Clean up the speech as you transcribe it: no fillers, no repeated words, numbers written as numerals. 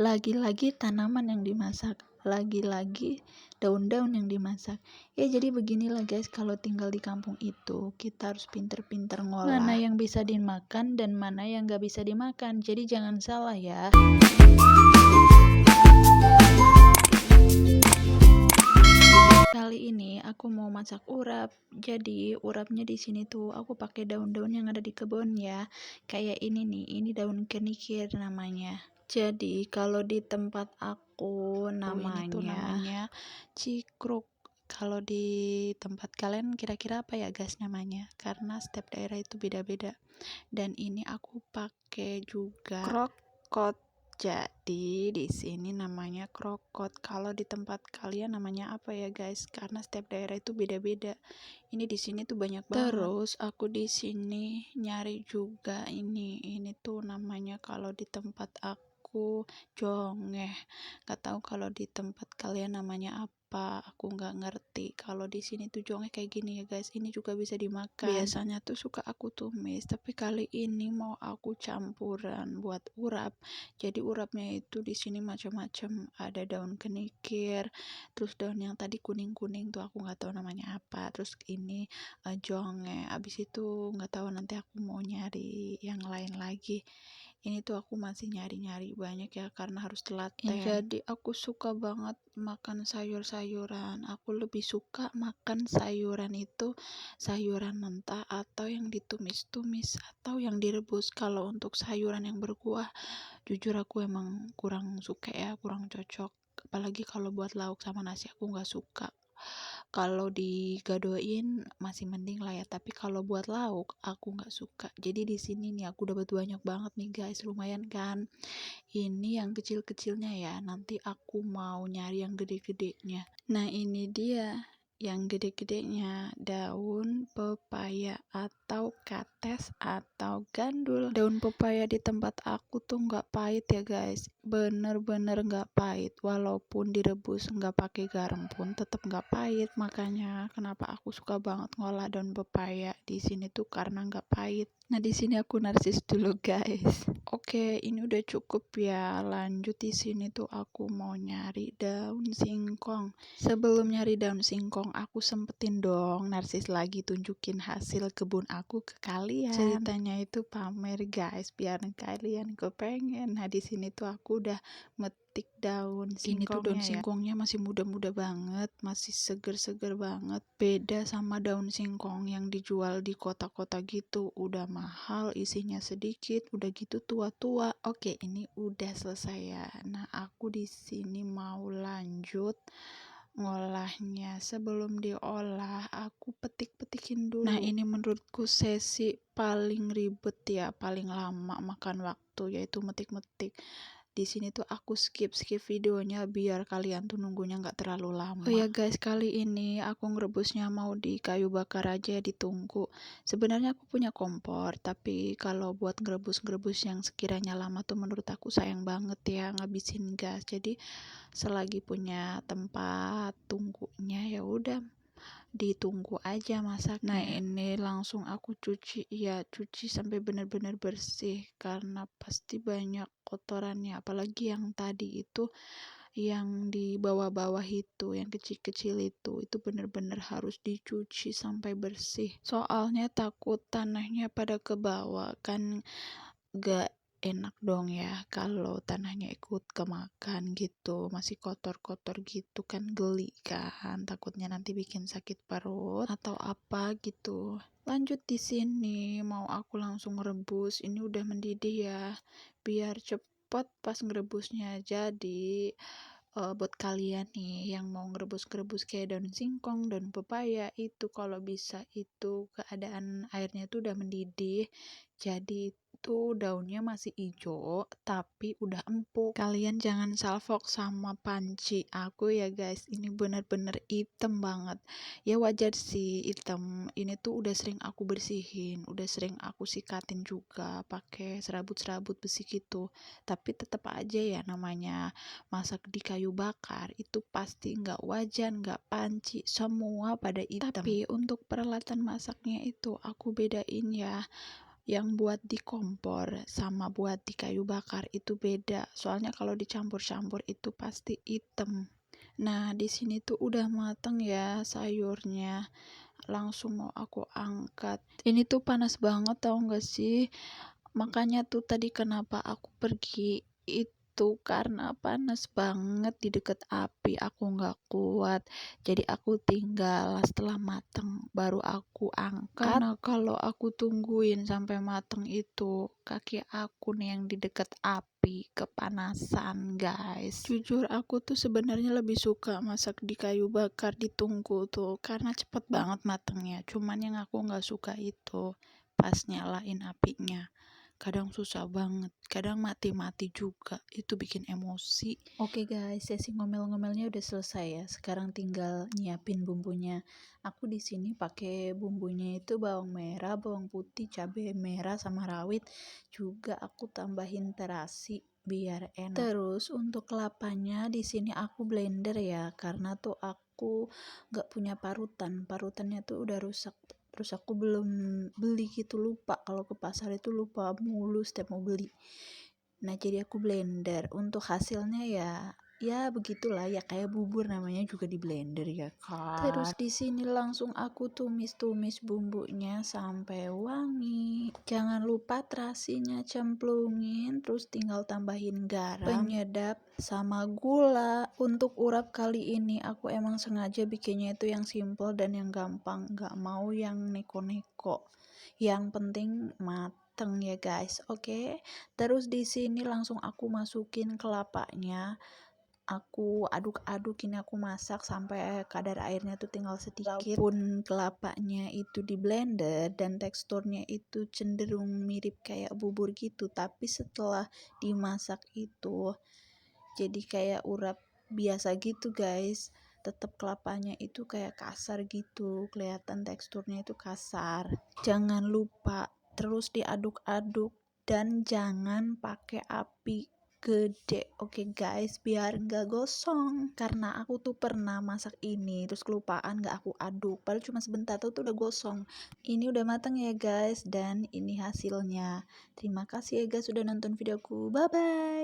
lagi-lagi tanaman yang dimasak, lagi-lagi daun-daun yang dimasak. Ya jadi beginilah guys, kalau tinggal di kampung itu kita harus pinter-pinter ngolah mana yang bisa dimakan dan mana yang gak bisa dimakan. Jadi jangan salah ya. Kali ini aku mau masak urap. Jadi urapnya di sini tuh aku pakai daun-daun yang ada di kebun ya. Kayak ini nih, ini daun kenikir namanya. Jadi kalau di tempat aku namanya cikruk. Kalau di tempat kalian kira-kira apa ya guys namanya? Karena setiap daerah itu beda-beda. Dan ini aku pakai juga krokot. Jadi di sini namanya krokot. Kalau di tempat kalian namanya apa ya guys? Karena setiap daerah itu beda-beda. Ini di sini tuh banyak banget. Terus aku di sini nyari juga ini tuh namanya kalau di tempat aku jongeh. Gak tahu kalau di tempat kalian namanya apa. Aku nggak ngerti. Kalau di sini tuh jongeh kayak gini ya guys. Ini juga bisa dimakan. Biasanya tuh suka aku tumis, tapi kali ini mau aku campuran buat urap. Jadi urapnya itu di sini macam-macam. Ada daun kenikir, terus daun yang tadi kuning-kuning tuh aku nggak tahu namanya apa. Terus ini jonge. Abis itu nggak tahu nanti aku mau nyari yang lain lagi. Ini tuh aku masih nyari-nyari banyak ya karena harus telaten. Jadi aku suka banget makan sayur-sayuran. Aku lebih suka makan sayuran itu sayuran mentah atau yang ditumis-tumis atau yang direbus. Kalau untuk sayuran yang berkuah, jujur aku emang kurang suka ya, kurang cocok. Apalagi kalau buat lauk sama nasi aku nggak suka. Kalau digadoin masih mending lah ya, tapi kalau buat lauk aku nggak suka. Jadi di sini nih aku dapat banyak banget nih guys, lumayan kan. Ini yang kecil-kecilnya ya, nanti aku mau nyari yang gede-gedenya. Nah ini dia yang gede-gedenya, daun pepaya atau kates atau gandul. Daun pepaya di tempat aku tuh nggak pahit ya guys, bener-bener nggak pahit. Walaupun direbus nggak pakai garam pun tetap nggak pahit. Makanya kenapa aku suka banget ngolah daun pepaya di sini tuh karena nggak pahit. Nah di sini aku narsis dulu guys. Oke, ini udah cukup ya. Lanjut di sini tuh aku mau nyari daun singkong. Sebelum nyari daun singkong, aku sempetin dong narsis lagi tunjukin hasil kebun aku ke kalian. Ceritanya itu pamer guys, biar kalian kepengen. Nah di sini tuh aku udah metik daun singkongnya. Ini tuh daun singkongnya masih muda-muda banget, masih seger-seger banget. Beda sama daun singkong yang dijual di kota-kota gitu, udah mahal, isinya sedikit, udah gitu tua-tua. Oke, ini udah selesai ya. Nah, aku di sini mau lanjut ngolahnya. Sebelum diolah, aku petik-petikin dulu. Nah, ini menurutku sesi paling ribet ya, paling lama makan waktu, yaitu metik-metik. Di sini tuh aku skip videonya biar kalian tuh nunggunya nggak terlalu lama. Oh ya guys, kali ini aku ngerebusnya mau di kayu bakar aja ditunggu. Sebenarnya aku punya kompor, tapi kalau buat ngerebus yang sekiranya lama tuh menurut aku sayang banget ya ngabisin gas. Jadi selagi punya tempat tunggunya ya udah ditunggu aja masaknya. Nah ini langsung aku cuci ya, cuci sampai benar-benar bersih karena pasti banyak kotorannya, apalagi yang tadi itu yang di bawah-bawah itu, yang kecil-kecil itu benar-benar harus dicuci sampai bersih. Soalnya takut tanahnya pada ke bawah kan, gak enak dong ya kalau tanahnya ikut kemakan gitu, masih kotor-kotor gitu kan, geli kan, takutnya nanti bikin sakit perut atau apa gitu. Lanjut di sini mau aku langsung rebus, ini udah mendidih ya, biar cepet pas ngerebusnya. Jadi buat kalian nih yang mau ngerebus kayak daun singkong, daun pepaya itu kalau bisa itu keadaan airnya tuh udah mendidih, jadi itu daunnya masih hijau tapi udah empuk. Kalian jangan salfok sama panci aku ya guys, ini bener-bener hitam banget ya. Wajar sih hitam, ini tuh udah sering aku bersihin, udah sering aku sikatin juga pakai serabut-serabut besi gitu, tapi tetap aja ya namanya masak di kayu bakar itu pasti nggak wajan, nggak panci, semua pada hitam. Tapi untuk peralatan masaknya itu aku bedain ya, Yang buat di kompor sama buat di kayu bakar itu beda. Soalnya kalau dicampur-campur itu pasti hitam. Nah, di sini tuh udah mateng ya sayurnya. Langsung mau aku angkat. Ini tuh panas banget tau gak sih? Makanya tuh tadi kenapa aku pergi itu karena panas banget di deket api, aku nggak kuat. Jadi aku tinggal setelah mateng baru aku angkat. Karena kalau aku tungguin sampai mateng itu kaki aku nih yang di deket api kepanasan guys. Jujur aku tuh sebenarnya lebih suka masak di kayu bakar di tungku tuh karena cepet banget matengnya. Cuman yang aku nggak suka itu pas nyalain apinya. Kadang susah banget, kadang mati-mati juga, itu bikin emosi. Oke guys, sesi ngomel-ngomelnya udah selesai ya. Sekarang tinggal nyiapin bumbunya. Aku di sini pakai bumbunya itu bawang merah, bawang putih, cabai merah sama rawit. Juga aku tambahin terasi biar enak. Terus untuk kelapanya di sini aku blender ya, karena tuh aku nggak punya parutan. Parutannya tuh udah rusak. Terus aku belum beli gitu, lupa kalau ke pasar itu lupa mulu setiap mau beli. Nah, jadi aku blender. Untuk hasilnya ya begitulah ya, kayak bubur namanya juga di blender ya kan. Terus di sini langsung aku tumis-tumis bumbunya sampai wangi. Jangan lupa terasinya cemplungin, terus tinggal tambahin garam, penyedap sama gula. Untuk urap kali ini aku emang sengaja bikinnya itu yang simple dan yang gampang, nggak mau yang neko-neko. Yang penting mateng ya guys. Oke. Terus di sini langsung aku masukin kelapanya. Aku aduk-aduk, ini aku masak sampai kadar airnya tuh tinggal sedikit. Walaupun kelapanya itu di blender dan teksturnya itu cenderung mirip kayak bubur gitu, tapi setelah dimasak itu jadi kayak urap biasa gitu guys. Tetap kelapanya itu kayak kasar gitu, kelihatan teksturnya itu kasar. Jangan lupa terus diaduk-aduk dan jangan pakai api gede, oke guys, biar nggak gosong. Karena aku tuh pernah masak ini terus kelupaan nggak aku aduk, padahal cuma sebentar tuh udah gosong. Ini udah matang ya guys, dan ini hasilnya. Terima kasih ya guys sudah nonton videoku, bye bye.